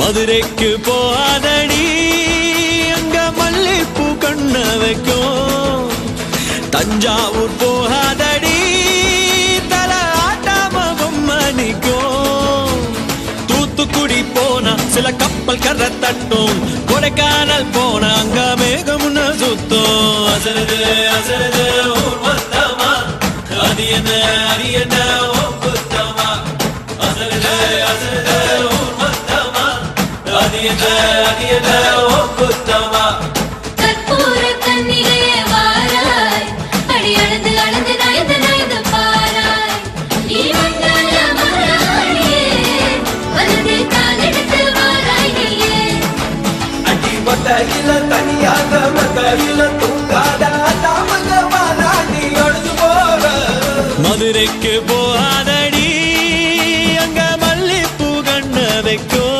மதுரைக்கு போகாதடி அங்க மல்லிப்பூ கண்ண வைக்கும். தஞ்சாவூர் போகாதடி தல ஆட்டாம பொம்மணிக்கும். தூத்துக்குடி போனா சில கப்பல் கரை தட்டும். கொடைக்கானல் போனா அங்க மேகமுன்ன சுத்தம். அசருது அசருது ஊர் மொத்தமா அது என்ன அது என்ன குத்தமா. அசருது அசருது ஊர் மொத்தமா அது என்ன அது என்ன குத்தமா. கற்பூர கண்ணிலே வாராய் அடி அளந்து அளந்து நயந்து நயந்து பாராய். நீ மங்கள மகாராணியே வலது காலெடுத்து வாராய் நீயே. அடி மொட்டையில தனியாக மகளில தூங்காத தாமக மாறாண்டி அழுது போற. மதுரைக்கு போகாதடி அங்க மல்லிப்பூ கண்ண வைக்கும்.